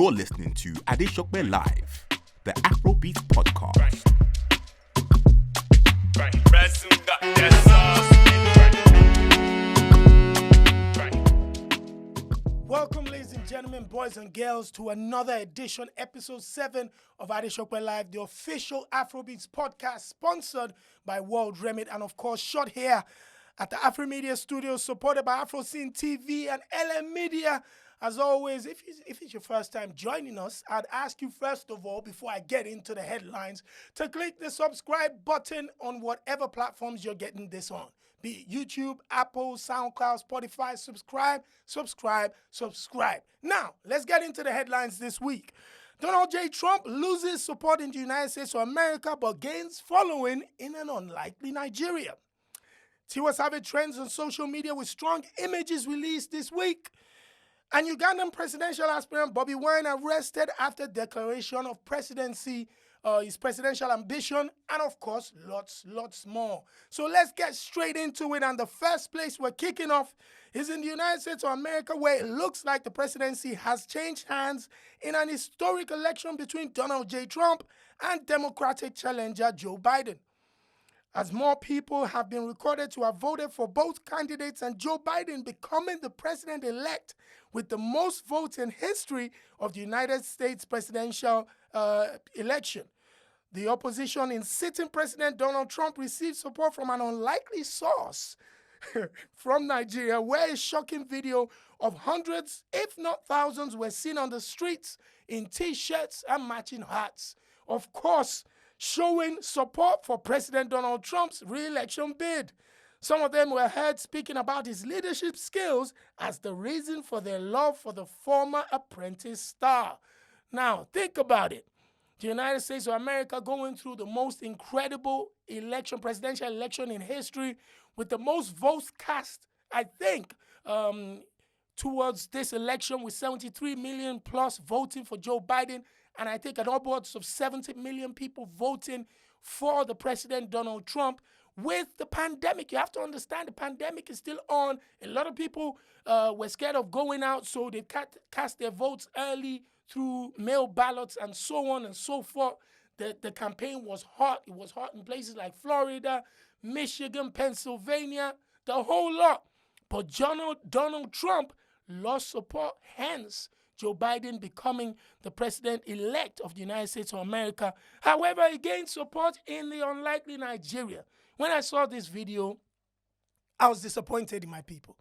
You're listening to Adesope Live, the Afrobeats Podcast. Welcome, ladies and gentlemen, boys and girls, to another edition, episode 7 of Adesope Live, the official Afrobeats podcast, sponsored by World Remit, and of course, shot here at the Afro Media Studios, supported by Afro Scene TV and LM Media. As always, if it's your first time joining us, I'd ask you first of all, before I get into the headlines, to click the subscribe button on whatever platforms you're getting this on. Be it YouTube, Apple, Soundcloud, Spotify. Subscribe. Now, let's get into the headlines this week. Donald J. Trump loses support in the United States of America, but gains following in an unlikely Nigeria. Tiwa Savage trends on social media with strong images released this week. And Ugandan presidential aspirant Bobi Wines arrested after declaration of presidency, his presidential ambition, and of course, lots more. So let's get straight into it. And the first place we're kicking off is in the United States of America, where it looks like the presidency has changed hands in an historic election between Donald J. Trump and Democratic challenger Joe Biden. As more people have been recorded to have voted for both candidates, and Joe Biden becoming the president-elect with the most votes in history of the United States presidential election. The opposition in sitting President Donald Trump received support from an unlikely source from Nigeria, where a shocking video of hundreds, if not thousands, were seen on the streets in T-shirts and matching hats. Of course, showing support for President Donald Trump's re-election bid. Some of them were heard speaking about his leadership skills as the reason for their love for the former Apprentice star. Now, think about it. The United States of America going through the most incredible presidential election in history, with the most votes cast, I think, towards this election, with 73 million plus voting for Joe Biden, and I think an upwards of 70 million people voting for the President Donald Trump. With the pandemic, you have to understand the pandemic is still on. A lot of people were scared of going out, so they cast their votes early through mail ballots and so on and so forth. The campaign was hot. It was hot in places like Florida, Michigan, Pennsylvania, the whole lot. But Donald Trump lost support, hence Joe Biden becoming the president-elect of the United States of America. However, he gained support in the unlikely Nigeria. When I saw this video, I was disappointed in my people.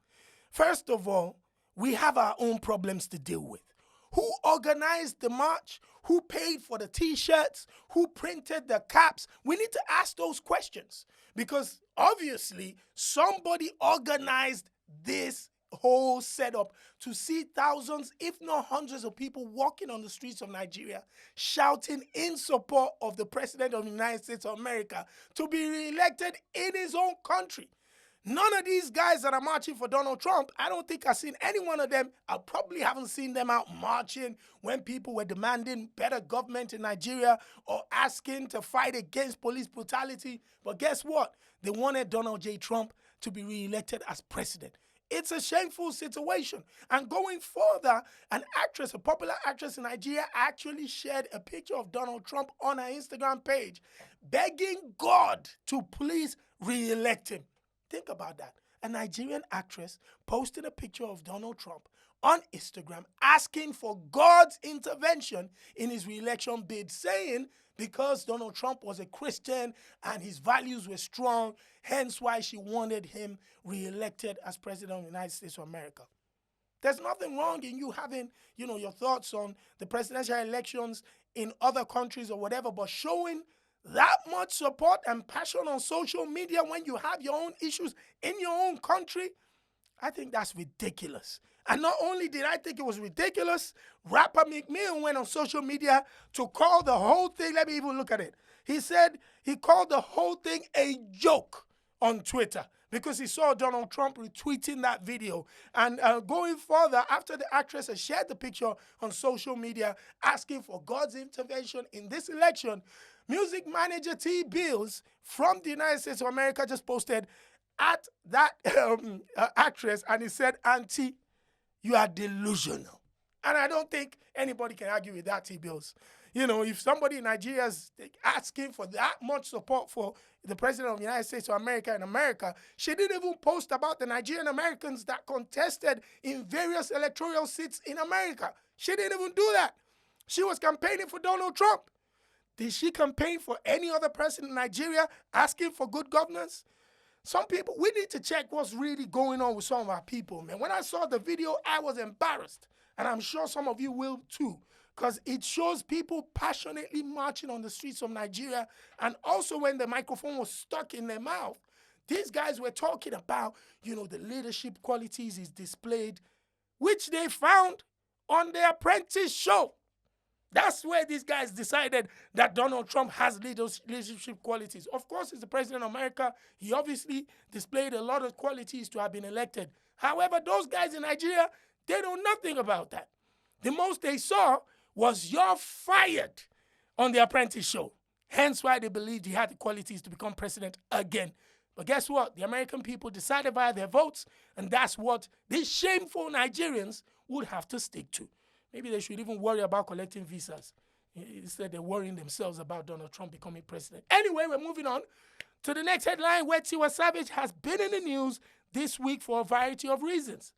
First of all, we have our own problems to deal with. Who organized the march? Who paid for the T-shirts? Who printed the caps? We need to ask those questions, because obviously somebody organized this whole setup to see thousands, if not hundreds of people walking on the streets of Nigeria, shouting in support of the President of the United States of America to be reelected in his own country. None of these guys that are marching for Donald Trump, I don't think I've seen any one of them. I probably haven't seen them out marching when people were demanding better government in Nigeria or asking to fight against police brutality. But guess what? They wanted Donald J. Trump to be reelected as president. It's a shameful situation. And going further, a popular actress in Nigeria, actually shared a picture of Donald Trump on her Instagram page, begging God to please re-elect him. Think about that. A Nigerian actress posted a picture of Donald Trump on Instagram asking for God's intervention in his re-election bid, saying because Donald Trump was a Christian and his values were strong, hence why she wanted him re-elected as president of the United States of America. There's nothing wrong in you having, your thoughts on the presidential elections in other countries or whatever, but showing that much support and passion on social media when you have your own issues in your own country, I think that's ridiculous. And not only did I think it was ridiculous, rapper Meek Mill went on social media to call the whole thing, let me even look at it. He said he called the whole thing a joke on Twitter because he saw Donald Trump retweeting that video. And going further, after the actress has shared the picture on social media asking for God's intervention in this election, music manager T. Bills from the United States of America just posted at that actress, and he said, "Auntie, you are delusional. And I don't think anybody can argue with that, T-Bills. You know, if somebody in Nigeria is asking for that much support for the president of the United States of America in America, she didn't even post about the Nigerian Americans that contested in various electoral seats in America. She didn't even do that. She was campaigning for Donald Trump. Did she campaign for any other person in Nigeria asking for good governance? Some people, we need to check what's really going on with some of our people, man. When I saw the video, I was embarrassed. And I'm sure some of you will too. Because it shows people passionately marching on the streets of Nigeria. And also when the microphone was stuck in their mouth, these guys were talking about, you know, the leadership qualities is displayed, which they found on the Apprentice show. That's where these guys decided that Donald Trump has leadership qualities. Of course, he's the president of America. He obviously displayed a lot of qualities to have been elected. However, those guys in Nigeria, they know nothing about that. The most they saw was "you're fired" on the Apprentice show. Hence why they believed he had the qualities to become president again. But guess what? The American people decided via their votes, and that's what these shameful Nigerians would have to stick to. Maybe they should even worry about collecting visas. Instead, they're worrying themselves about Donald Trump becoming president. Anyway, we're moving on to the next headline, where Tiwa Savage has been in the news this week for a variety of reasons.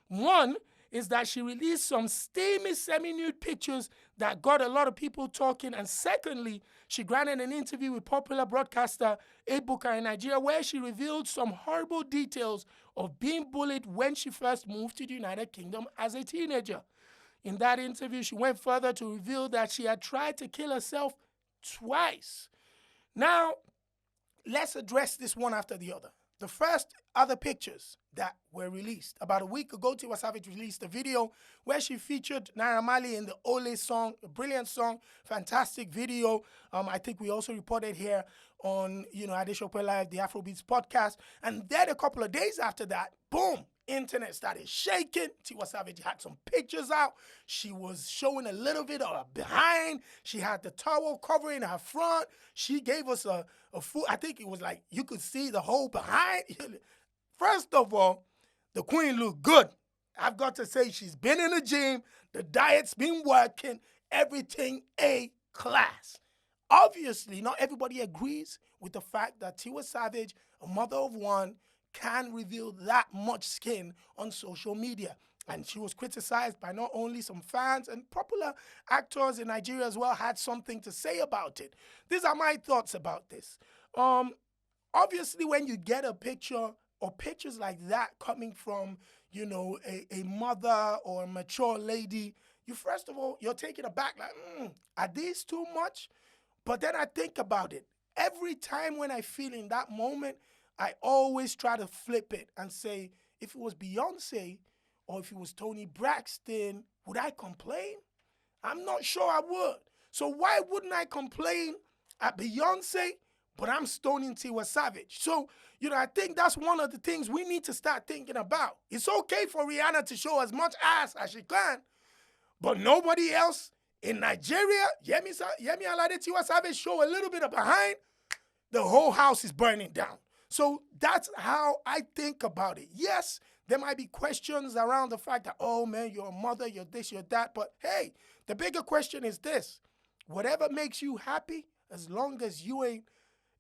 One is that she released some steamy semi-nude pictures that got a lot of people talking. And secondly, she granted an interview with popular broadcaster Ebuka in Nigeria, where she revealed some horrible details of being bullied when she first moved to the United Kingdom as a teenager. In that interview, she went further to reveal that she had tried to kill herself twice. Now, let's address this one after the other. The first are the pictures that were released. About a week ago, Tiwa Savage released a video where she featured Naira Marley in the Ole song, a brilliant song, fantastic video. I think we also reported here on, Adesope Live, the Afrobeats podcast. And then a couple of days after that, boom, internet started shaking. Tiwa Savage had some pictures out. She was showing a little bit of her behind. She had the towel covering her front. She gave us a full, I think it was like you could see the whole behind. First of all, the queen looked good. I've got to say, she's been in the gym. The diet's been working. Everything A-class. Obviously, not everybody agrees with the fact that Tiwa Savage, a mother of one, can reveal that much skin on social media. And she was criticized by not only some fans, and popular actors in Nigeria as well had something to say about it. These are my thoughts about this. Obviously, when you get a picture or pictures like that coming from, a mother or a mature lady, first of all, you're taken aback, like, are these too much? But then I think about it. Every time when I feel in that moment, I always try to flip it and say, if it was Beyonce or if it was Toni Braxton, would I complain? I'm not sure I would. So why wouldn't I complain at Beyonce, but I'm stoning Tiwa Savage? So, I think that's one of the things we need to start thinking about. It's okay for Rihanna to show as much ass as she can, but nobody else in Nigeria, Yemi Alade, Tiwa Savage show a little bit of behind, the whole house is burning down. So that's how I think about it. Yes, there might be questions around the fact that, oh man, you're a mother, you're this, you're that. But hey, the bigger question is this. Whatever makes you happy, as long as you ain't,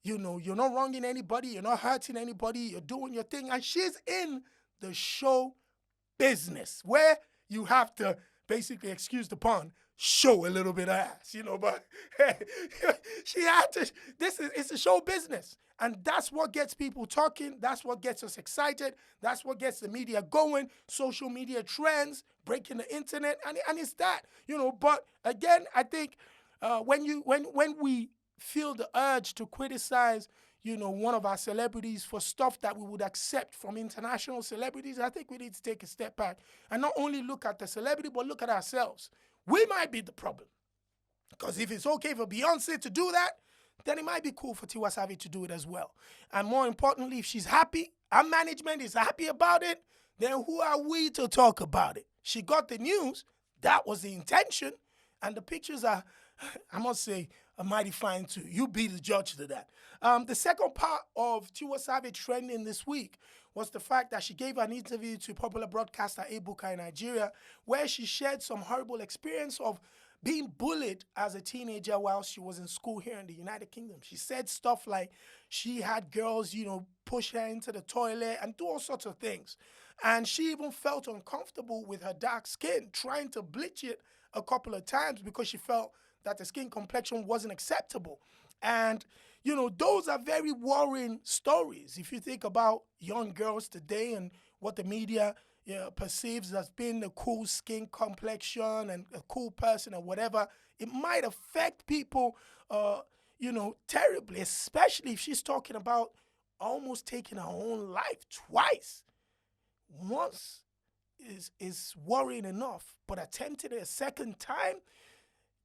you're not wronging anybody, you're not hurting anybody, you're doing your thing. And she's in the show business where you have to basically, excuse the pun, show a little bit of ass, but hey, she had to, it's a show business. And that's what gets people talking. That's what gets us excited. That's what gets the media going. Social media trends, breaking the internet, and it's that, But again, I think when we feel the urge to criticize, one of our celebrities for stuff that we would accept from international celebrities, I think we need to take a step back and not only look at the celebrity, but look at ourselves. We might be the problem. Because if it's okay for Beyonce to do that, then it might be cool for Tiwa Savage to do it as well. And more importantly, if she's happy, our management is happy about it, then who are we to talk about it? She got the news. That was the intention. And the pictures are, I must say, mighty fine too. You be the judge to that. The second part of Tiwa Savage trending this week was the fact that she gave an interview to popular broadcaster Ebuka in Nigeria, where she shared some horrible experience of being bullied as a teenager while she was in school here in the United Kingdom. She said stuff like she had girls, push her into the toilet and do all sorts of things. And she even felt uncomfortable with her dark skin, trying to bleach it a couple of times because she felt that the skin complexion wasn't acceptable. And, those are very worrying stories. If you think about young girls today and what the media perceives as being a cool skin complexion and a cool person or whatever, it might affect people, terribly, especially if she's talking about almost taking her own life twice. Once is worrying enough, but attempting it a second time,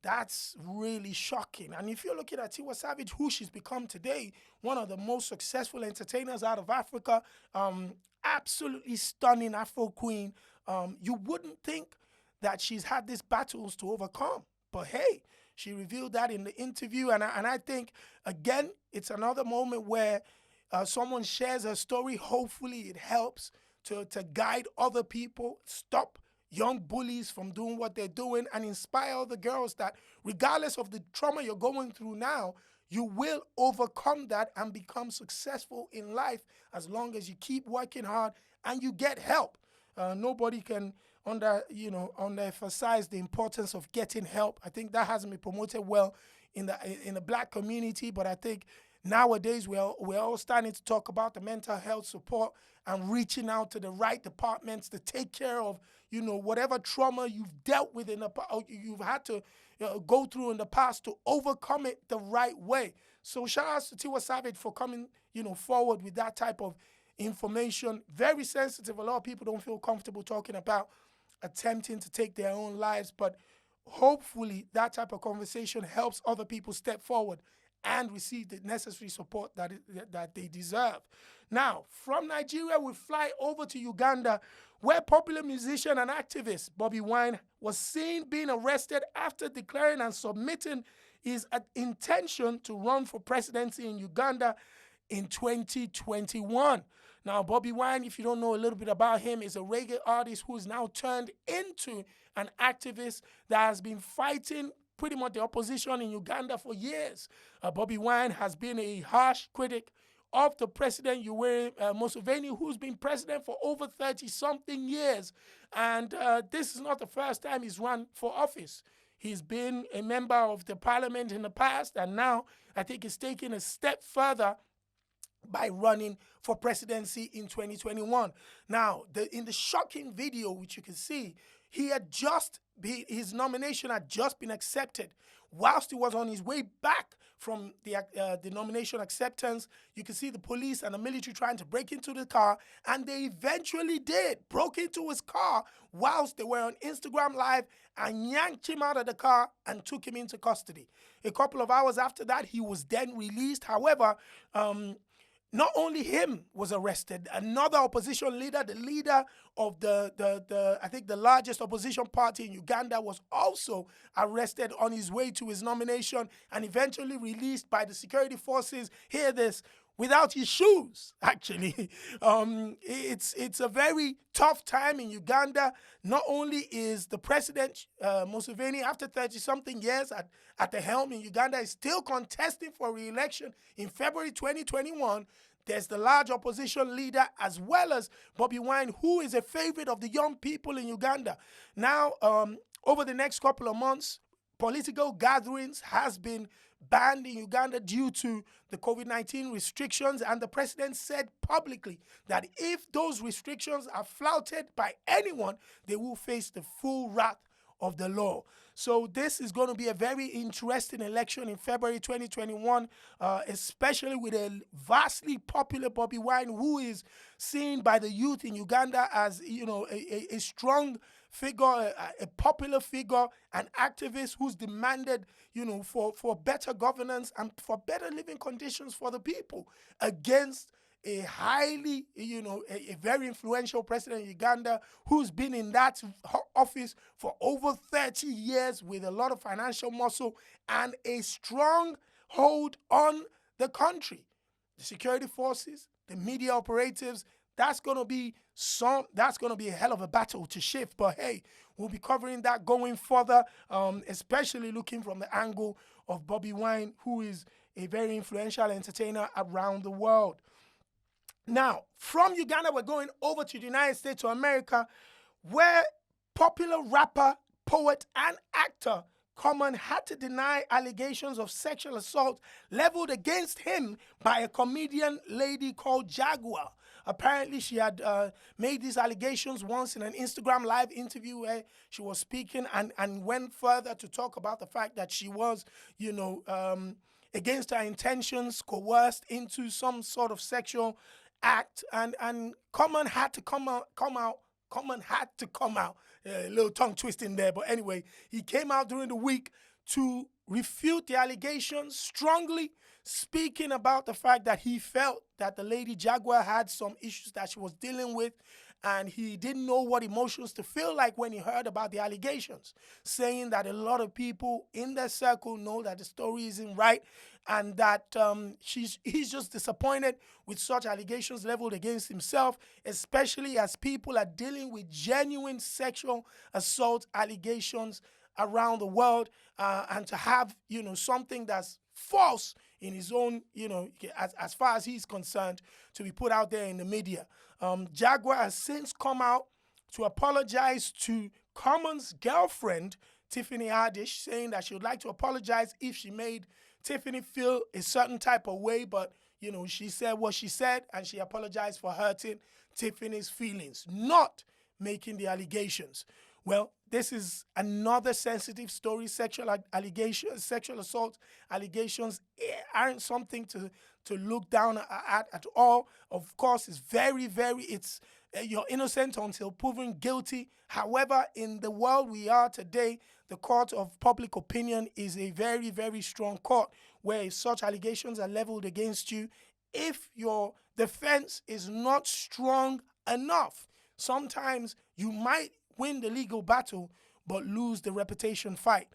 that's really shocking. And if you're looking at Tiwa Savage, who she's become today, one of the most successful entertainers out of Africa, absolutely stunning Afro queen, you wouldn't think that she's had these battles to overcome. But hey, she revealed that in the interview. And I think, again, it's another moment where someone shares her story. Hopefully it helps to guide other people, stop young bullies from doing what they're doing, and inspire other girls that regardless of the trauma you're going through now, you will overcome that and become successful in life as long as you keep working hard and you get help. Nobody can underemphasize the importance of getting help. I think that hasn't been promoted well in the black community, but I think nowadays we're all starting to talk about the mental health support and reaching out to the right departments to take care of whatever trauma you've dealt with you've had to go through in the past to overcome it the right way. So shout out to Tiwa Savage for coming forward with that type of information. Very sensitive. A lot of people don't feel comfortable talking about attempting to take their own lives, but hopefully that type of conversation helps other people step forward and receive the necessary support that they deserve. Now, from Nigeria, we fly over to Uganda, where popular musician and activist Bobi Wines was seen being arrested after declaring and submitting his intention to run for presidency in Uganda in 2021. Now, Bobi Wines, if you don't know a little bit about him, is a reggae artist who is now turned into an activist that has been fighting pretty much the opposition in Uganda for years. Bobi Wines has been a harsh critic of the president, Yoweri Museveni, who's been president for over 30-something years. And this is not the first time he's run for office. He's been a member of the parliament in the past, and now I think he's taking a step further by running for presidency in 2021. Now, in the shocking video, which you can see, his nomination had just been accepted. Whilst he was on his way back from the nomination acceptance, you can see the police and the military trying to break into the car, and they eventually broke into his car whilst they were on Instagram Live and yanked him out of the car and took him into custody. A couple of hours after that, he was then released. However, not only him was arrested, another opposition leader, the leader of I think the largest opposition party in Uganda, was also arrested on his way to his nomination and eventually released by the security forces. Hear this, without his shoes, actually. It's a very tough time in Uganda. Not only is the president, Museveni, after 30-something years at the helm in Uganda, is still contesting for re-election in February 2021, there's the large opposition leader as well as Bobi Wine, who is a favorite of the young people in Uganda. Now, over the next couple of months, political gatherings has been banned in Uganda due to the COVID-19 restrictions, and the president said publicly that if those restrictions are flouted by anyone, they will face the full wrath of the law. So this is going to be a very interesting election in February 2021, especially with a vastly popular Bobi Wine, who is seen by the youth in Uganda as, a strong figure, a popular figure, an activist who's demanded, for better governance and for better living conditions for the people against a highly, a very influential president in Uganda who's been in that office for over 30 years with a lot of financial muscle and a strong hold on the country. The security forces, the media operatives, that's going to be a hell of a battle to shift. But hey, we'll be covering that going further, especially looking from the angle of Bobi Wines, who is a very influential entertainer around the world. Now, from Uganda, we're going over to the United States of America, where popular rapper, poet, and actor Common had to deny allegations of sexual assault leveled against him by a comedian lady called Jaguar. Apparently, she had made these allegations once in an Instagram live interview where she was speaking and went further to talk about the fact that she was, against her intentions, coerced into some sort of sexual act. And Common had to come out. Common had to come out. A little tongue twisting there. But anyway, he came out during the week to refute the allegations strongly, speaking about the fact that he felt that the lady Jaguar had some issues that she was dealing with, and he didn't know what emotions to feel like when he heard about the allegations, saying that a lot of people in their circle know that the story isn't right, and that he's just disappointed with such allegations leveled against himself, especially as people are dealing with genuine sexual assault allegations around the world, and to have, something that's false in his own, as far as he's concerned, to be put out there in the media. Jaguar has since come out to apologize to Common's girlfriend, Tiffany Haddish, saying that she would like to apologize if she made Tiffany feel a certain type of way, but, she said what she said, and she apologized for hurting Tiffany's feelings, not making the allegations. Well, this is another sensitive story. Sexual assault allegations aren't something to look down at all. Of course, it's very, you're innocent until proven guilty. However, in the world we are today, the court of public opinion is a very, very strong court where if such allegations are leveled against you, if your defense is not strong enough, sometimes you might win the legal battle but lose the reputation fight.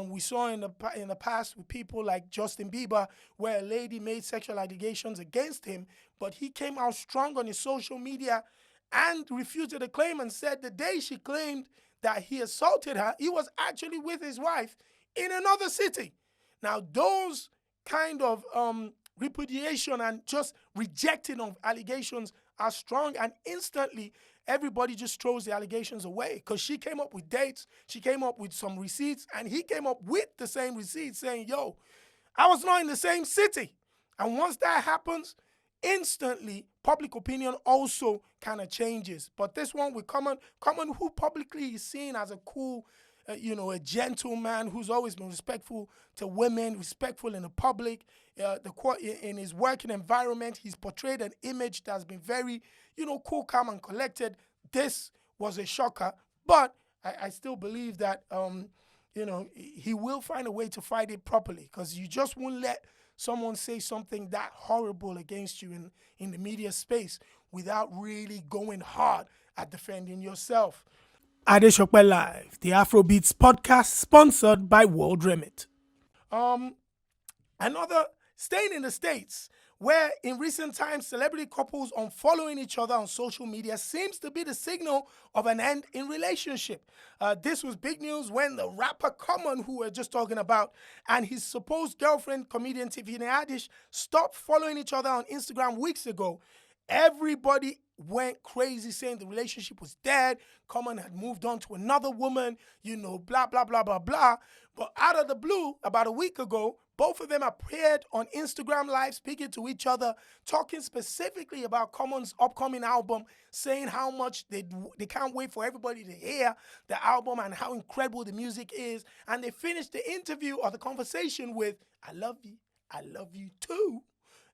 We saw in the past with people like Justin Bieber, where a lady made sexual allegations against him, but he came out strong on his social media and refuted the claim and said the day she claimed that he assaulted her, he was actually with his wife in another city. Now, those kind of repudiation and just rejecting of allegations are strong, and instantly everybody just throws the allegations away because she came up with dates, she came up with some receipts, and he came up with the same receipts saying, yo, I was not in the same city. And once that happens, instantly public opinion also kind of changes. But this one with Common, who publicly is seen as a cool, a gentleman who's always been respectful to women, respectful in the public, in his working environment, he's portrayed an image that's been very, cool, calm, and collected. This was a shocker, but I still believe that, he will find a way to fight it properly, because you just won't let someone say something that horrible against you in the media space without really going hard at defending yourself. Adesope Live, the Afrobeats Podcast, sponsored by World Remit. Staying in the States, where in recent times celebrity couples unfollowing each other on social media seems to be the signal of an end in relationship. This was big news when the rapper Common, who we're just talking about, and his supposed girlfriend, comedian Tiffany Haddish, stopped following each other on Instagram weeks ago. Everybody went crazy saying the relationship was dead. Common had moved on to another woman, blah, blah, blah, blah, blah. But out of the blue, about a week ago, both of them appeared on Instagram Live speaking to each other, talking specifically about Common's upcoming album, saying how much they can't wait for everybody to hear the album and how incredible the music is. And they finished the interview or the conversation with, I love you too.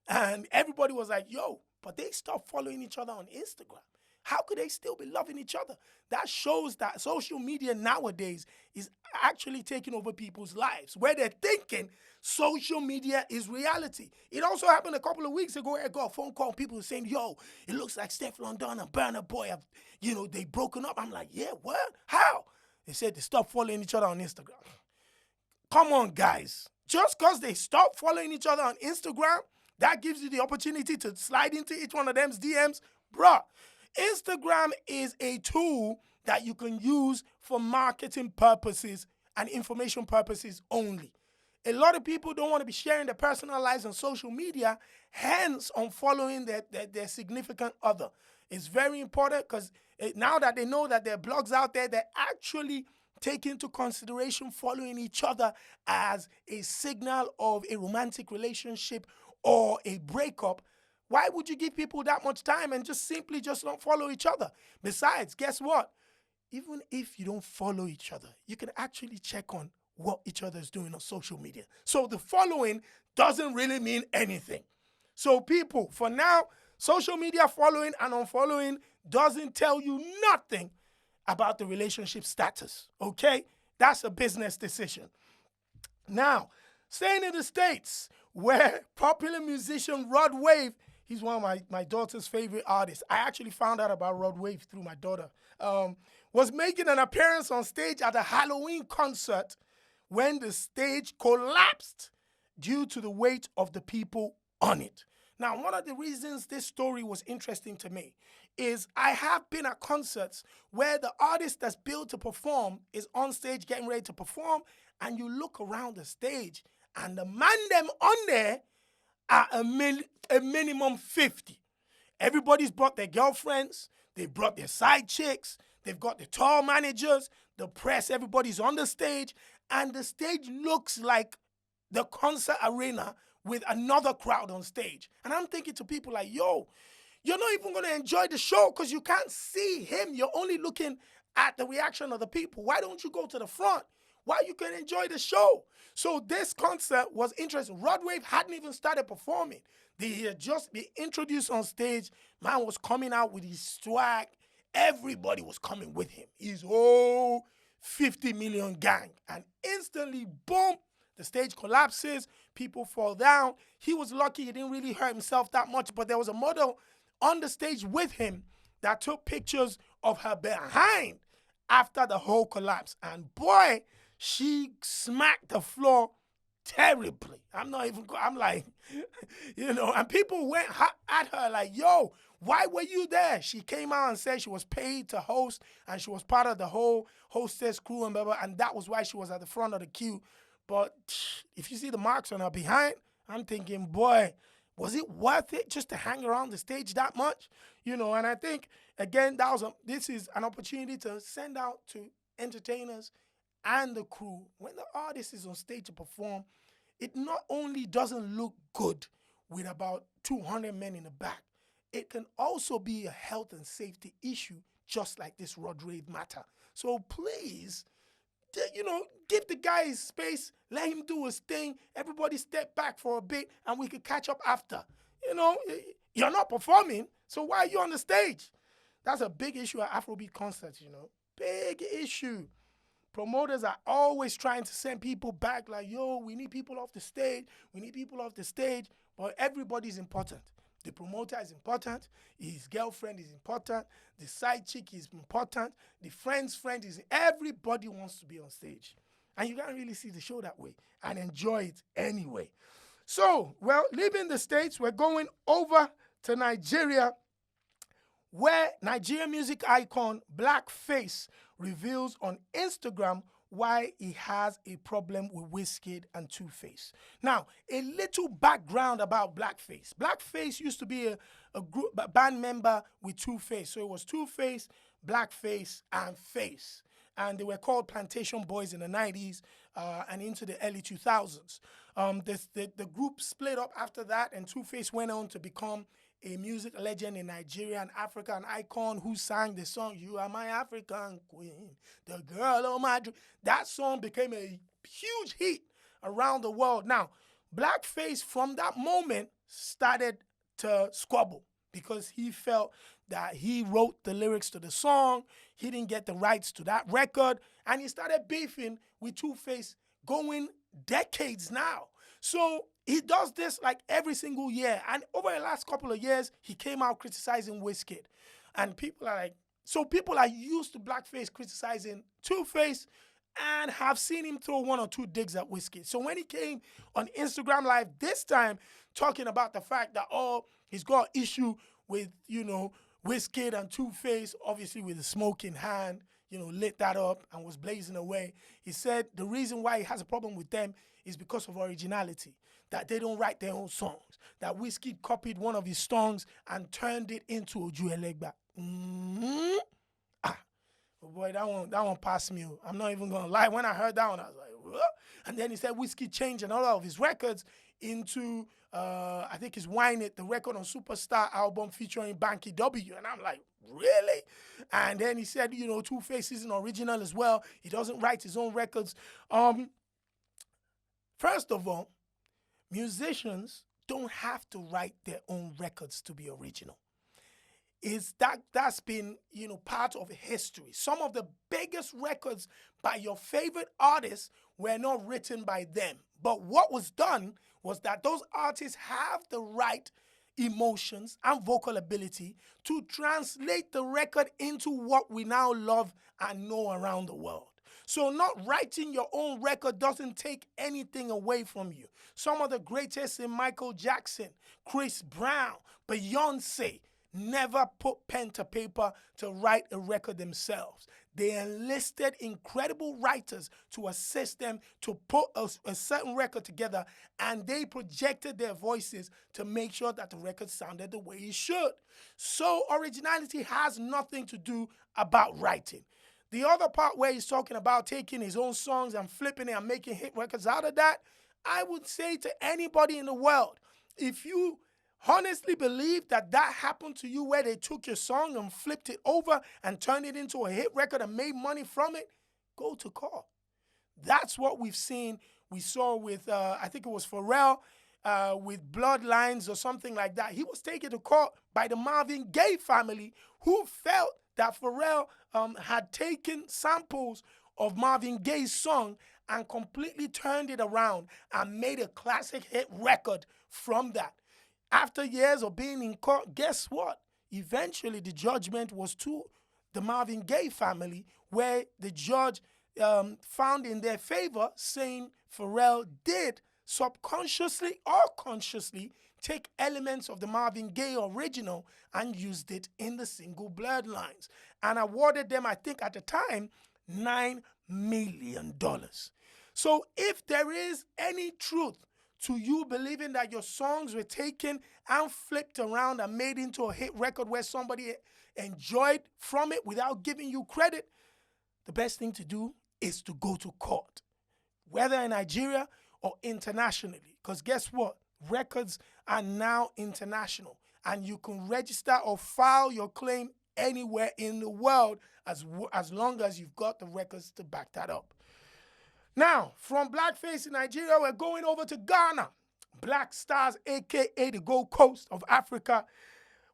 And everybody was like, yo, but they stopped following each other on Instagram. How could they still be loving each other? That shows that social media nowadays is actually taking over people's lives, where they're thinking social media is reality. It also happened a couple of weeks ago. I got a phone call, people saying, yo, it looks like Steph London and Burna Boy have, they broken up. I'm like, yeah, what? How? They said they stopped following each other on Instagram. Come on, guys. Just because they stop following each other on Instagram, that gives you the opportunity to slide into each one of them's DMs. Bruh, Instagram is a tool that you can use for marketing purposes and information purposes only. A lot of people don't want to be sharing their personal lives on social media, hence unfollowing their significant other. It's very important because now that they know that there are blogs out there that actually take into consideration following each other as a signal of a romantic relationship or a breakup, why would you give people that much time and just simply just not follow each other? Besides, guess what? Even if you don't follow each other, you can actually check on what each other is doing on social media. So the following doesn't really mean anything. So people, for now, social media following and unfollowing doesn't tell you nothing about the relationship status, okay? That's a business decision. Now, staying in the States, where popular musician Rod Wave, he's one of my daughter's favorite artists. I actually found out about Rod Wave through my daughter. Was making an appearance on stage at a Halloween concert when the stage collapsed due to the weight of the people on it. Now, one of the reasons this story was interesting to me is I have been at concerts where the artist that's billed to perform is on stage getting ready to perform, and you look around the stage and the man them on there are a minimum 50. Everybody's brought their girlfriends, they brought their side chicks, they've got the tour managers, the press, everybody's on the stage, and the stage looks like the concert arena with another crowd on stage. And I'm thinking to people like, yo, you're not even going to enjoy the show because you can't see him. You're only looking at the reaction of the people. Why don't you go to the front? Why you can enjoy the show? So this concert was interesting. Rod Wave hadn't even started performing. They had just been introduced on stage. Man was coming out with his swag. Everybody was coming with him. His whole 50 million gang. And instantly, boom, the stage collapses. People fall down. He was lucky he didn't really hurt himself that much, but there was a model on the stage with him that took pictures of her behind after the whole collapse. And boy, she smacked the floor terribly. I'm like, and people went at her like, yo, why were you there? She came out and said she was paid to host and she was part of the whole hostess crew and blah, blah, and that was why she was at the front of the queue. But if you see the marks on her behind, I'm thinking, boy, was it worth it just to hang around the stage that much? And I think, again, this is an opportunity to send out to entertainers and the crew. When the artist is on stage to perform, it not only doesn't look good with about 200 men in the back, it can also be a health and safety issue, just like this Rod Wave matter. So please, give the guy his space, let him do his thing, everybody step back for a bit, and we can catch up after. You're not performing, so why are you on the stage? That's a big issue at Afrobeat concerts, Big issue. Promoters are always trying to send people back like, yo, we need people off the stage, but everybody's important. The promoter is important, his girlfriend is important, the side chick is important, the friend's friend is, everybody wants to be on stage. And you can't really see the show that way and enjoy it anyway. So, leaving the States, we're going over to Nigeria, where Nigerian music icon Blackface reveals on Instagram why he has a problem with Wizkid and Two-Face. Now, a little background about Blackface. Blackface used to be a band member with Two-Face. So it was Two-Face, Blackface, and Face. And they were called Plantation Boys in the 90s and into the early 2000s. The group split up after that, and Two-Face went on to become a music legend in Nigeria and Africa, an icon who sang the song, "You Are My African Queen, the Girl of My Dream." That song became a huge hit around the world. Now, Blackface from that moment started to squabble because he felt that he wrote the lyrics to the song. He didn't get the rights to that record. And he started beefing with Two-Face going decades now. So he does this like every single year. And over the last couple of years, he came out criticizing Wizkid. And people are like, so people are used to Blackface criticizing Two-Face and have seen him throw one or two digs at Wizkid. So when he came on Instagram Live this time talking about the fact that, he's got an issue with, Wizkid and Two-Face, obviously with the smoke in hand, lit that up and was blazing away. He said the reason why he has a problem with them is because of originality, that they don't write their own songs, that Wizkid copied one of his songs and turned it into Oju Elegba. Boy, that one passed me. I'm not even going to lie. When I heard that one, I was like, what? And then he said Wizkid changed another of his records into, I think it's Wine It, the record on Superstar album featuring Banky W. And I'm like, really? And then he said, Two-Face isn't original as well. He doesn't write his own records. First of all, musicians don't have to write their own records to be original. That's been, part of history. Some of the biggest records by your favorite artists were not written by them. But what was done was that those artists have the right emotions and vocal ability to translate the record into what we now love and know around the world. So not writing your own record doesn't take anything away from you. Some of the greatest in Michael Jackson, Chris Brown, Beyonce, never put pen to paper to write a record themselves. They enlisted incredible writers to assist them to put a certain record together, and they projected their voices to make sure that the record sounded the way it should. So originality has nothing to do about writing. The other part where he's talking about taking his own songs and flipping it and making hit records out of that, I would say to anybody in the world, if you honestly believe that happened to you where they took your song and flipped it over and turned it into a hit record and made money from it, go to court. That's what we've seen. We saw with, I think it was Pharrell, with Bloodlines or something like that. He was taken to court by the Marvin Gaye family, who felt that Pharrell had taken samples of Marvin Gaye's song and completely turned it around and made a classic hit record from that. After years of being in court, guess what? Eventually, the judgment was to the Marvin Gaye family, where the judge found in their favor, saying Pharrell did subconsciously or consciously take elements of the Marvin Gaye original and used it in the single Bloodlines, and awarded them, I think at the time, $9 million. So if there is any truth to you believing that your songs were taken and flipped around and made into a hit record where somebody enjoyed from it without giving you credit, the best thing to do is to go to court, whether in Nigeria or internationally. Because guess what? Records are now international, and you can register or file your claim anywhere in the world as long as you've got the records to back that up. Now, from Blackface in Nigeria, we're going over to Ghana. Black Stars, AKA the Gold Coast of Africa,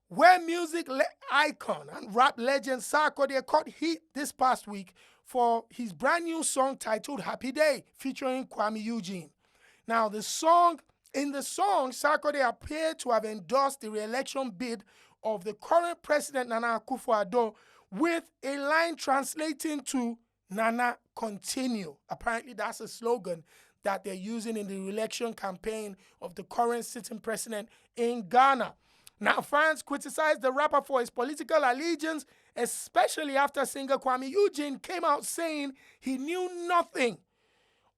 where music icon and rap legend Sarkodie caught heat this past week for his brand new song titled Happy Day, featuring Kwame Eugene. Now, in the song, Sarkodie appeared to have endorsed the re-election bid of the current president, Nana Akufo-Addo, with a line translating to Nana Continue. Apparently, that's a slogan that they're using in the re-election campaign of the current sitting president in Ghana. Now, fans criticized the rapper for his political allegiance, especially after singer Kwame Eugene came out saying he knew nothing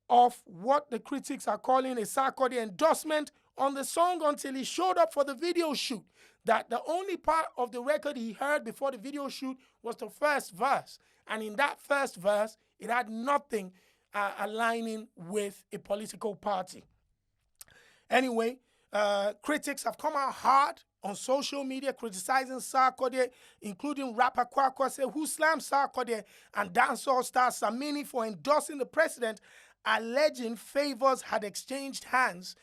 of what the critics are calling a Sarkodie endorsement on the song until he showed up for the video shoot. That the only part of the record he heard before the video shoot was the first verse. And in that first verse, it had nothing aligning with a political party. Anyway, critics have come out hard on social media criticizing Sarkodie, including rapper Kwakwase, who slammed Sarkodie, and dancehall star Samini for endorsing the president, alleging favors had exchanged hands,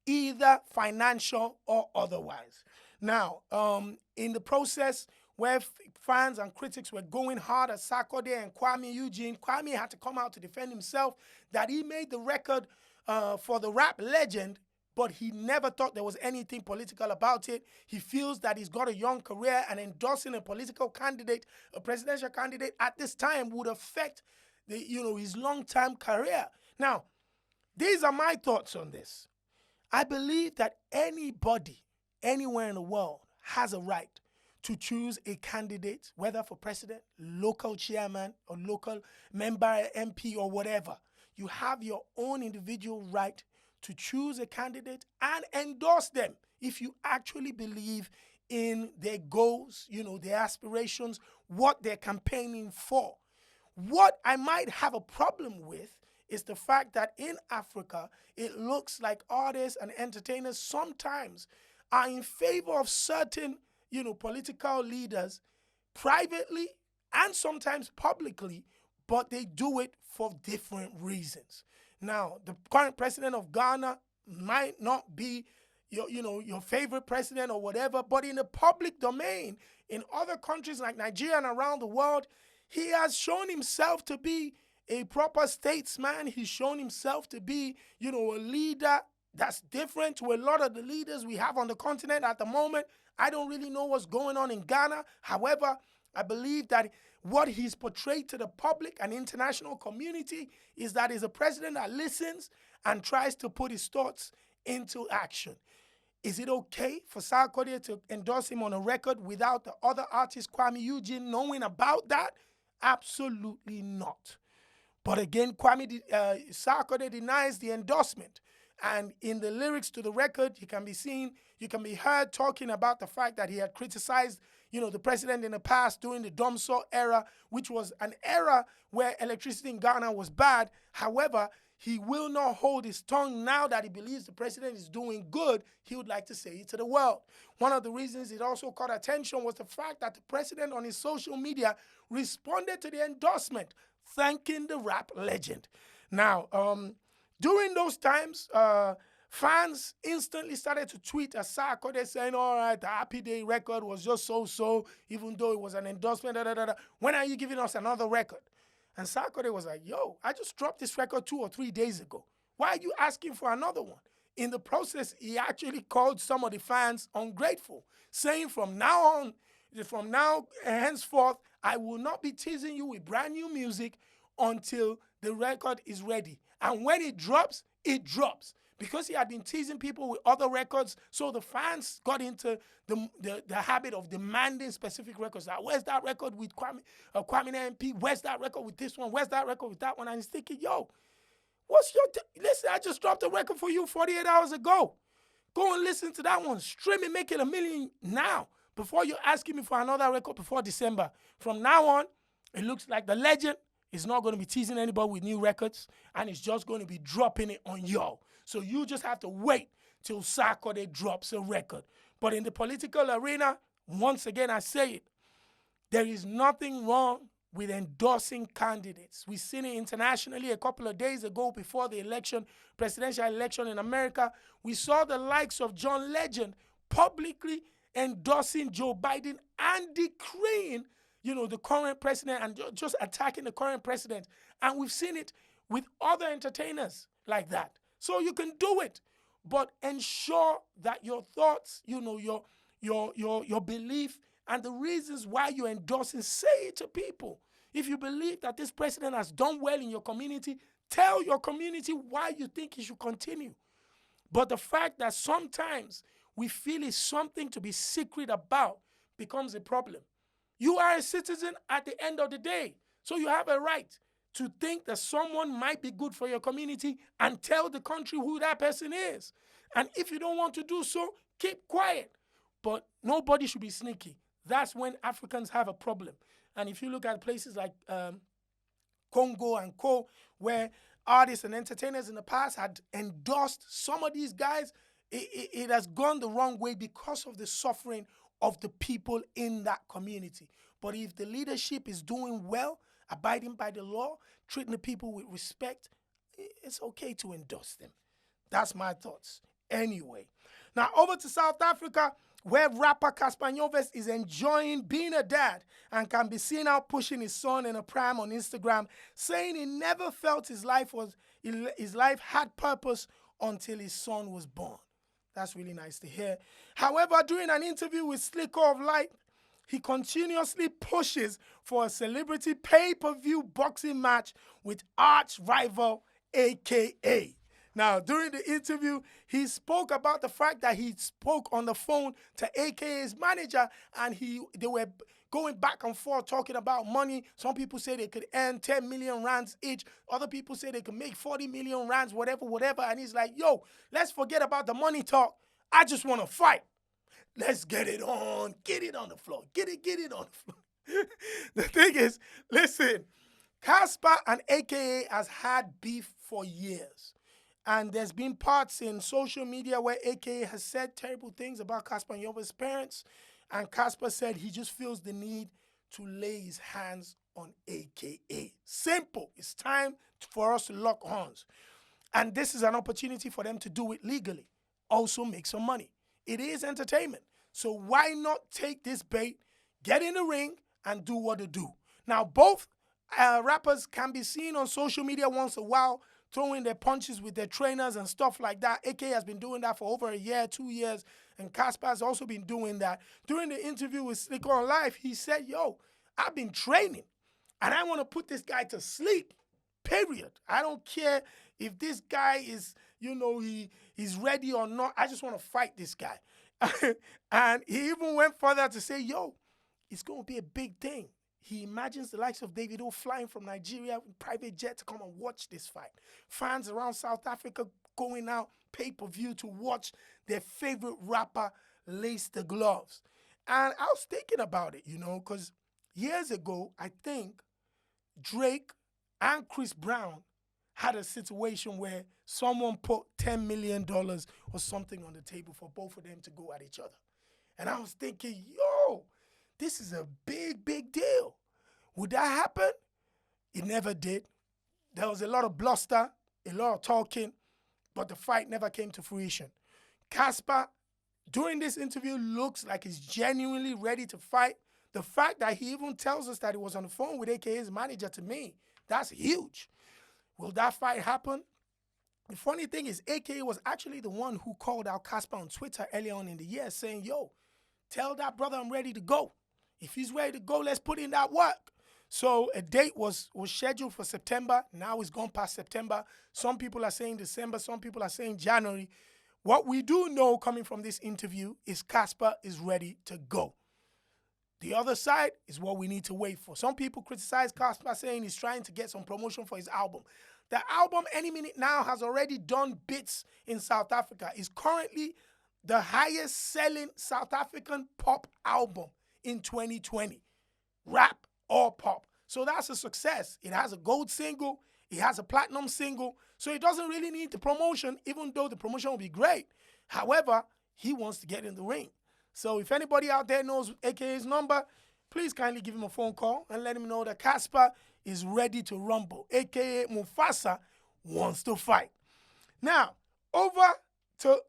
either financial or otherwise. Now, in the process, where fans and critics were going hard at Sarkodie and Kwame Eugene. Kwame had to come out to defend himself that he made the record for the rap legend, but he never thought there was anything political about it. He feels that he's got a young career, and endorsing a political candidate, a presidential candidate at this time would affect his long-term career. Now, these are my thoughts on this. I believe that anybody, anywhere in the world, has a right to choose a candidate, whether for president, local chairman, or local member, MP, or whatever. You have your own individual right to choose a candidate and endorse them if you actually believe in their goals, their aspirations, what they're campaigning for. What I might have a problem with is the fact that in Africa, it looks like artists and entertainers sometimes are in favor of certain, political leaders privately and sometimes publicly, but they do it for different reasons. Now, the current president of Ghana might not be your favorite president or whatever, but in the public domain, in other countries like Nigeria and around the world, he has shown himself to be a proper statesman. He's shown himself to be, a leader that's different to a lot of the leaders we have on the continent at the moment. I don't really know what's going on in Ghana. However, I believe that what he's portrayed to the public and international community is that he's a president that listens and tries to put his thoughts into action. Is it okay for Sarkodie to endorse him on a record without the other artist, Kwame Eugene, knowing about that? Absolutely not. But again, Sarkodie denies the endorsement. And in the lyrics to the record, you can be heard talking about the fact that he had criticized, the president in the past during the Domso era, which was an era where electricity in Ghana was bad. However, he will not hold his tongue now that he believes the president is doing good. He would like to say it to the world. One of the reasons it also caught attention was the fact that the president on his social media responded to the endorsement, thanking the rap legend. Now, during those times, fans instantly started to tweet at Sarkodie saying, all right, the Happy Day record was just so-so, even though it was an endorsement, When are you giving us another record? And Sarkodie was like, yo, I just dropped this record 2 or 3 days ago. Why are you asking for another one? In the process, he actually called some of the fans ungrateful, saying from now henceforth, I will not be teasing you with brand new music until the record is ready. And when it drops, it drops. Because he had been teasing people with other records, so the fans got into the habit of demanding specific records. Like, where's that record with Kwame MP? Where's that record with this one? Where's that record with that one? And he's thinking, yo, listen, I just dropped a record for you 48 hours ago. Go and listen to that one. Stream it, make it $1 million now, before you're asking me for another record before December. From now on, it looks like the legend is not going to be teasing anybody with new records, and it's just going to be dropping it on y'all. So you just have to wait till Sarkodie drops a record. But in the political arena, once again, I say it, there is nothing wrong with endorsing candidates. We've seen it internationally a couple of days ago before the presidential election in America. We saw the likes of John Legend publicly endorsing Joe Biden and decreeing, the current president and just attacking the current president. And we've seen it with other entertainers like that. So you can do it, but ensure that your thoughts, your belief and the reasons why you're endorsing, say it to people. If you believe that this president has done well in your community, tell your community why you think he should continue. But the fact that sometimes we feel it's something to be secret about becomes a problem. You are a citizen at the end of the day, so you have a right to think that someone might be good for your community and tell the country who that person is. And if you don't want to do so, keep quiet. But nobody should be sneaky. That's when Africans have a problem. And if you look at places like Congo and Co., where artists and entertainers in the past had endorsed some of these guys, it has gone the wrong way because of the suffering of the people in that community. But if the leadership is doing well, abiding by the law, treating the people with respect, it's okay to endorse them. That's my thoughts. Anyway, now over to South Africa, where rapper Cassper Nyovest is enjoying being a dad and can be seen out pushing his son in a pram on Instagram, saying he never felt his life had purpose until his son was born. That's really nice to hear. However, during an interview with Slicker of Light, he continuously pushes for a celebrity pay-per-view boxing match with arch rival AKA. Now, during the interview, he spoke about the fact that he spoke on the phone to AKA's manager, and they were going back and forth talking about money. Some people say they could earn 10 million rands each. Other people say they could make 40 million rands, whatever. And he's like, yo, let's forget about the money talk. I just want to fight. Let's get it on. Get it on the floor. Get it on the floor. The thing is, listen, Cassper and AKA has had beef for years. And there's been parts in social media where AKA has said terrible things about Cassper Nyovest's parents. And Cassper said he just feels the need to lay his hands on AKA. Simple. It's time for us to lock horns. And this is an opportunity for them to do it legally. Also make some money. It is entertainment. So why not take this bait, get in the ring, and do what they do? Now, both rappers can be seen on social media once in a while, throwing their punches with their trainers and stuff like that. AK has been doing that for over a year, 2 years, and Cassper has also been doing that. During the interview with Slicker on Live, he said, yo, I've been training, and I want to put this guy to sleep, period. I don't care if this guy is, he's ready or not. I just want to fight this guy. And he even went further to say, yo, it's going to be a big thing. He imagines the likes of Davido flying from Nigeria with private jet to come and watch this fight. Fans around South Africa going out pay-per-view to watch their favorite rapper lace the gloves. And I was thinking about it, because years ago, I think Drake and Chris Brown had a situation where someone put $10 million or something on the table for both of them to go at each other. And I was thinking, yo, this is a big, big deal. Would that happen? It never did. There was a lot of bluster, a lot of talking, but the fight never came to fruition. Cassper, during this interview, looks like he's genuinely ready to fight. The fact that he even tells us that he was on the phone with AKA's manager, to me, that's huge. Will that fight happen? The funny thing is, AKA was actually the one who called out Cassper on Twitter earlier on in the year saying, yo, tell that brother I'm ready to go. If he's ready to go, let's put in that work. So a date was scheduled for September. Now it's gone past September. Some people are saying December. Some people are saying January. What we do know coming from this interview is Cassper is ready to go. The other side is what we need to wait for. Some people criticize Cassper saying he's trying to get some promotion for his album. The album, Any Minute Now, has already done bits in South Africa. It's currently the highest selling South African pop album in 2020. Rap or pop. So that's a success. It has a gold single. It has a platinum single. So it doesn't really need the promotion, even though the promotion will be great. However, he wants to get in the ring. So if anybody out there knows AKA's number, please kindly give him a phone call and let him know that Cassper is ready to rumble. AKA Mufasa wants to fight. Now, over to,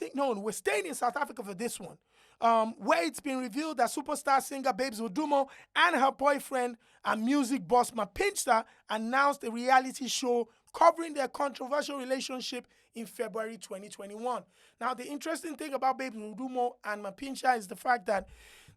we're staying in South Africa for this one, where it's been revealed that superstar singer Babes Wodumo and her boyfriend and music boss Mapincha announced a reality show covering their controversial relationship in February 2021. Now, the interesting thing about Babes Wodumo and Mapincha is the fact that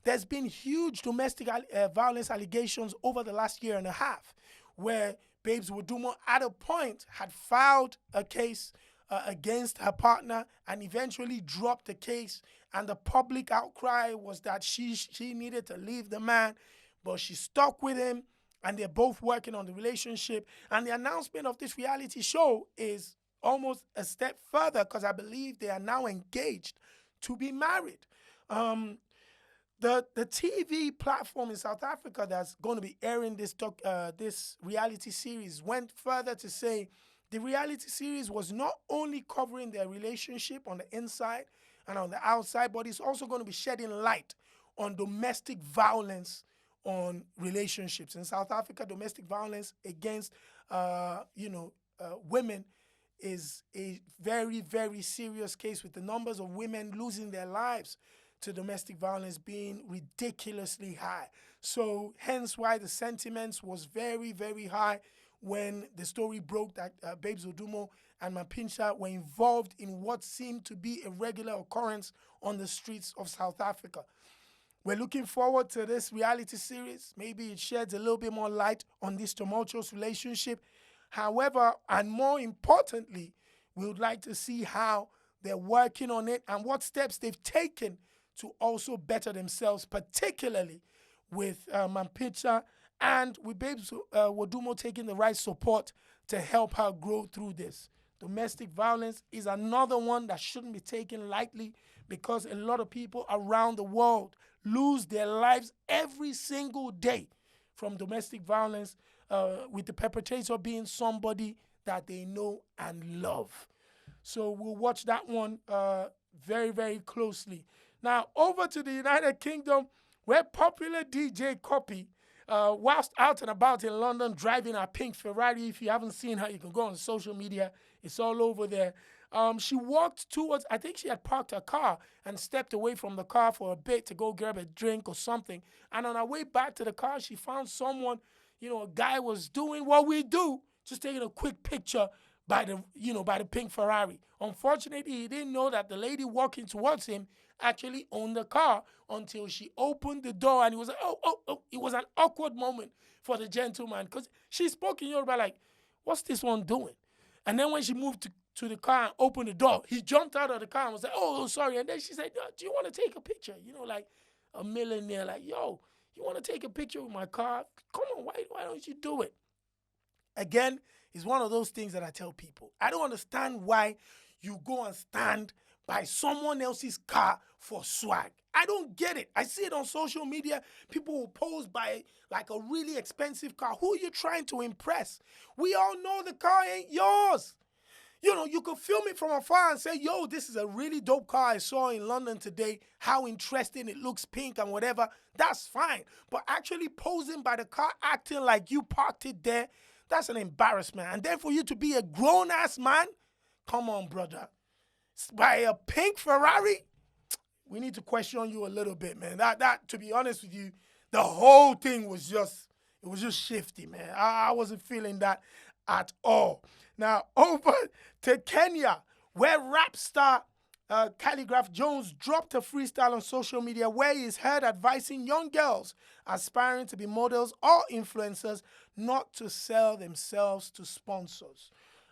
there's been huge domestic violence allegations over the last year and a half, where Babes Wodumo at a point had filed a case against her partner and eventually dropped the case. And the public outcry was that she needed to leave the man, but she stuck with him, and they're both working on the relationship. And the announcement of this reality show is almost a step further, because I believe they are now engaged to be married. The TV platform in South Africa that's going to be airing this reality series went further to say the reality series was not only covering their relationship on the inside and on the outside, but it's also going to be shedding light on domestic violence on relationships. In South Africa, domestic violence against women is a very, very serious case, with the numbers of women losing their lives to domestic violence being ridiculously high. So hence why the sentiments was very, very high when the story broke that Babes Wodumo and Mapincha were involved in what seemed to be a regular occurrence on the streets of South Africa. We're looking forward to this reality series. Maybe it sheds a little bit more light on this tumultuous relationship. However, and more importantly, we would like to see how they're working on it and what steps they've taken to also better themselves, particularly with Mapincha and with Babes Wodumo taking the right support to help her grow through this. Domestic violence is another one that shouldn't be taken lightly because a lot of people around the world lose their lives every single day from domestic violence, with the perpetrator being somebody that they know and love. So we'll watch that one very, very closely. Now, over to the United Kingdom, where popular DJ Cuppy, whilst out and about in London driving a pink Ferrari, if you haven't seen her, you can go on social media. It's all over there. She walked towards, I think she had parked her car and stepped away from the car for a bit to go grab a drink or something. And on her way back to the car, she found someone, a guy was doing what we do, just taking a quick picture by the pink Ferrari. Unfortunately, he didn't know that the lady walking towards him actually owned the car until she opened the door, and he was like, oh. It was an awkward moment for the gentleman because she spoke in Yoruba like, what's this one doing? And then when she moved to the car and opened the door, he jumped out of the car and was like, oh, sorry. And then she said, do you want to take a picture? Like a millionaire, like, yo, you want to take a picture with my car? Come on, why don't you do it? Again, it's one of those things that I tell people. I don't understand why you go and stand by someone else's car for swag. I don't get it. I see it on social media. People will pose by like a really expensive car. Who are you trying to impress? We all know the car ain't yours. You could film it from afar and say, yo, this is a really dope car I saw in London today. How interesting. It looks pink and whatever. That's fine. But actually posing by the car, acting like you parked it there, that's an embarrassment. And then for you to be a grown-ass man, come on, brother. By a pink Ferrari, we need to question you a little bit, man. That to be honest with you, the whole thing was just shifty, man. I wasn't feeling that at all. Now, over to Kenya, where rap star Khaligraph Jones dropped a freestyle on social media where he is heard advising young girls aspiring to be models or influencers not to sell themselves to sponsors.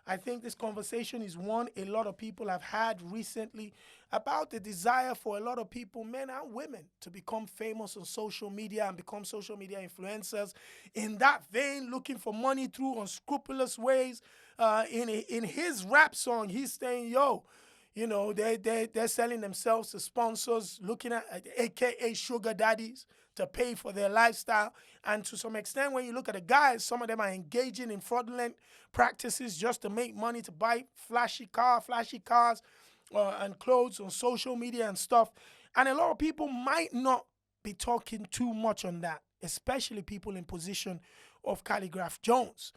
I think this conversation is one a lot of people have had recently about the desire for a lot of people, men and women, to become famous on social media and become social media influencers. In that vein, looking for money through unscrupulous ways. In his rap song, he's saying, yo, they're selling themselves to sponsors, looking at AKA sugar daddies to pay for their lifestyle. And to some extent, when you look at the guys, some of them are engaging in fraudulent practices just to make money to buy flashy cars and clothes on social media and stuff. And a lot of people might not be talking too much on that, especially people in position of Khaligraph Jones.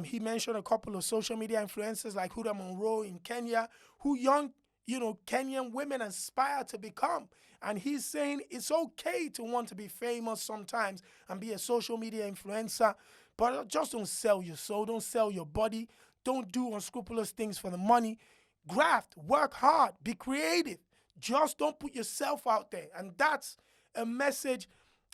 He mentioned a couple of social media influencers like Huda Monroe in Kenya, who young, Kenyan women aspire to become. And he's saying it's okay to want to be famous sometimes and be a social media influencer, but just don't sell your soul, don't sell your body, don't do unscrupulous things for the money. Graft, work hard, be creative. Just don't put yourself out there. And that's a message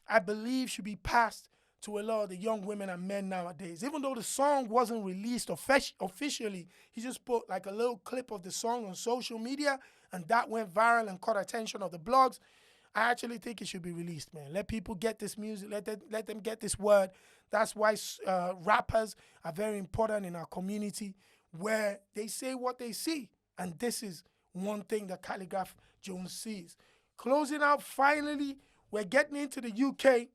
I believe should be passed to a lot of the young women and men nowadays. Even though the song wasn't released officially, he just put like a little clip of the song on social media, and that went viral and caught attention of the blogs. I actually think it should be released, man. Let people get this music, let them get this word. That's why rappers are very important in our community, where they say what they see. And this is one thing that Khaligraph Jones sees. Closing out, finally, we're getting into the UK.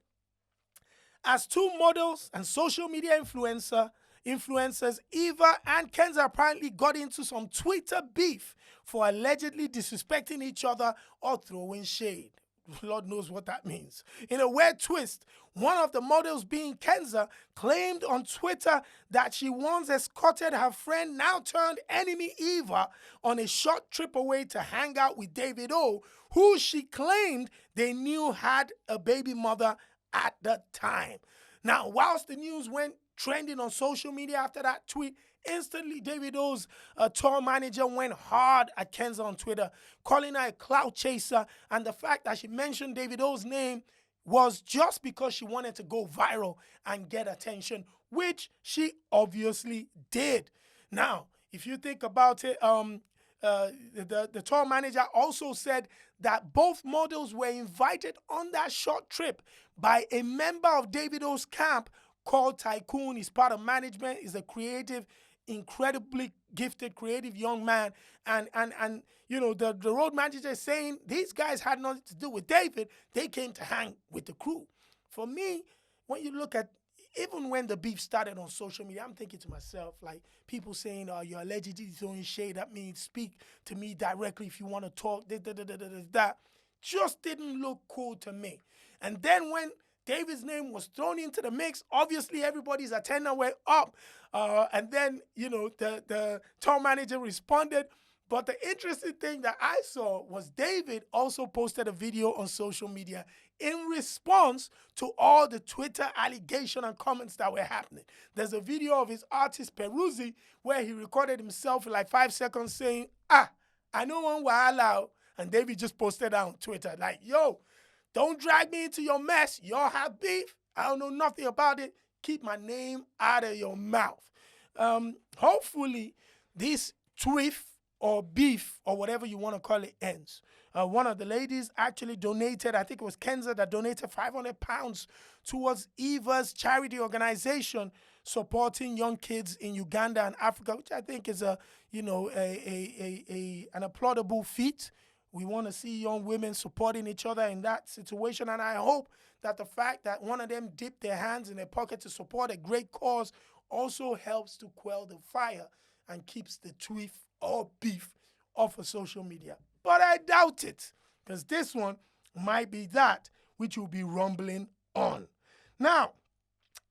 As two models and social media influencers, Eva and Kenza apparently got into some Twitter beef for allegedly disrespecting each other or throwing shade. Lord knows what that means. In a weird twist, one of the models, being Kenza, claimed on Twitter that she once escorted her friend, now turned enemy Eva, on a short trip away to hang out with David O, who she claimed they knew had a baby mother at the time. Now, whilst the news went trending on social media after that tweet, instantly Davido's tour manager went hard at Kenza on Twitter, calling her a clout chaser, and the fact that she mentioned Davido's name was just because she wanted to go viral and get attention, which she obviously did. Now, if you think about it, the tour manager also said that both models were invited on that short trip by a member of Davido's camp called Tycoon. He's part of management. He's a creative, incredibly gifted, creative young man. And you know, the road manager is saying these guys had nothing to do with David. They came to hang with the crew. For me, when you look at, even when the beef started on social media, I'm thinking to myself, like, people saying, oh, you're allegedly throwing shade at me, speak to me directly if you want to talk, that just didn't look cool to me. And then when David's name was thrown into the mix, obviously everybody's antenna went up. And then, you know, the tour manager responded. But the interesting thing that I saw was David also posted a video on social media in response to all the Twitter allegation and comments that were happening. There's a video of his artist Peruzzi where he recorded himself in like 5 seconds saying, I know one wahala. And David just posted that on Twitter like, yo, don't drag me into your mess. Y'all have beef. I don't know nothing about it. Keep my name out of your mouth. Hopefully, this tweet or beef or whatever you want to call it ends. One of the ladies actually donated, I think it was Kenza that donated £500 towards Eva's charity organization supporting young kids in Uganda and Africa, which I think is an applaudable feat. We want to see young women supporting each other in that situation. And I hope that the fact that one of them dipped their hands in their pocket to support a great cause also helps to quell the fire and keeps the tweet or beef off of social media. But I doubt it, because this one might be that which will be rumbling on. Now,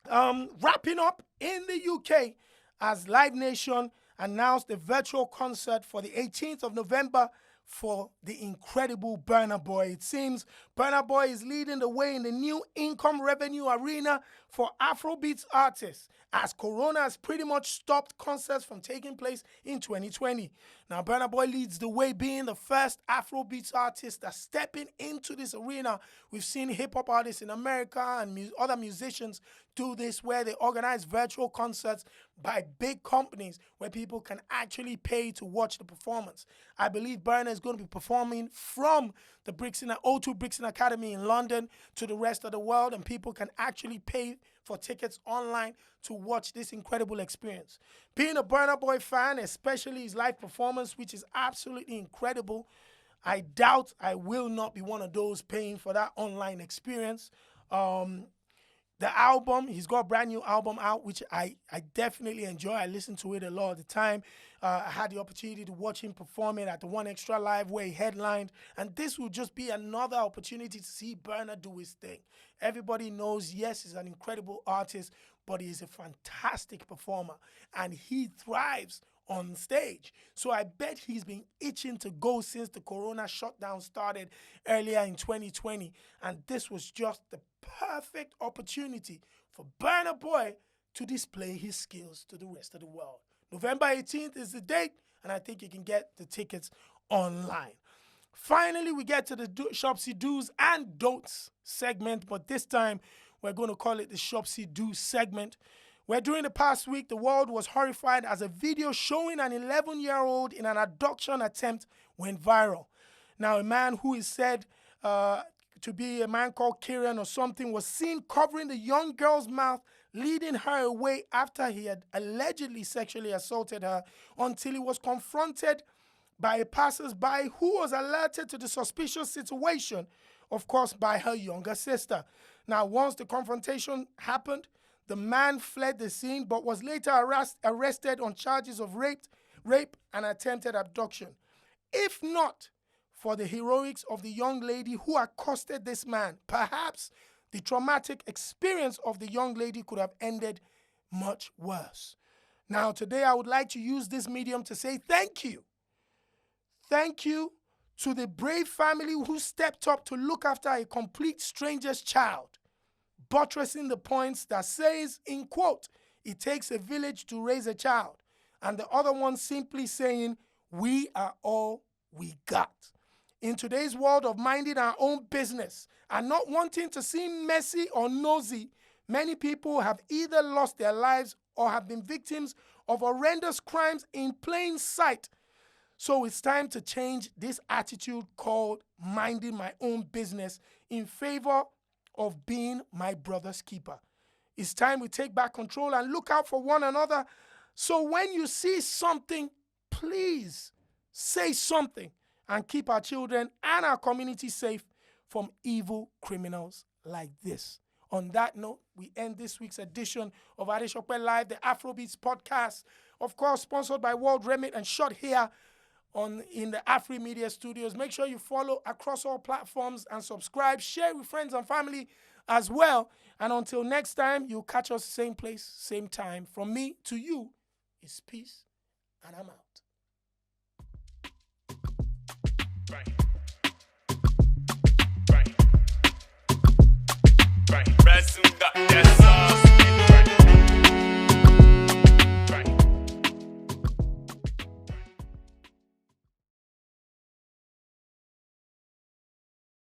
wrapping up in the UK, as Live Nation announced a virtual concert for the 18th of November for the incredible Burna Boy. It seems Burna Boy is leading the way in the new income revenue arena for Afrobeats artists, as Corona has pretty much stopped concerts from taking place in 2020. Now, Burna Boy leads the way, being the first Afrobeats artist that's stepping into this arena. We've seen hip-hop artists in America and other musicians do this, where they organize virtual concerts by big companies where people can actually pay to watch the performance. I believe Burna is going to be performing from the O2 Brixton Academy in London to the rest of the world, and people can actually pay for tickets online to watch this incredible experience. Being a Burna Boy fan, especially his live performance, which is absolutely incredible, I doubt I will not be one of those paying for that online experience. The album, he's got a brand new album out, which I definitely enjoy. I listen to it a lot of the time. I had the opportunity to watch him perform it at the One Extra Live where he headlined. And this will just be another opportunity to see Burna do his thing. Everybody knows, yes, he's an incredible artist, but he is a fantastic performer. And he thrives on stage. So I bet he's been itching to go since the Corona shutdown started earlier in 2020. And this was just the perfect opportunity for Burna Boy to display his skills to the rest of the world. November 18th is the date, and I think you can get the tickets online. Finally, we get to the Shopsy Do's and Don'ts segment, but this time we're going to call it the Shopsy Do segment, where during the past week, the world was horrified as a video showing an 11-year-old in an abduction attempt went viral. Now, a man who is said to be a man called Kieran or something was seen covering the young girl's mouth, leading her away after he had allegedly sexually assaulted her, until he was confronted by a passersby who was alerted to the suspicious situation, of course, by her younger sister. Now, once the confrontation happened, the man fled the scene but was later arrested on charges of rape and attempted abduction. If not for the heroics of the young lady who accosted this man. Perhaps the traumatic experience of the young lady could have ended much worse. Now, today I would like to use this medium to say thank you. Thank you to the brave family who stepped up to look after a complete stranger's child, buttressing the points that says, in quote, "It takes a village to raise a child," and the other one simply saying, "We are all we got." In today's world of minding our own business and not wanting to seem messy or nosy, many people have either lost their lives or have been victims of horrendous crimes in plain sight. So it's time to change this attitude called minding my own business in favor of being my brother's keeper. It's time we take back control and look out for one another. So when you see something, please say something and keep our children and our community safe from evil criminals like this. On that note, we end this week's edition of Adesope Live, the Afrobeats Podcast. Of course, sponsored by World Remit and shot here in the Afri Media Studios. Make sure you follow across all platforms and subscribe. Share with friends and family as well. And until next time, you'll catch us same place, same time. From me to you is peace, and I'm out. Resume got that sauce.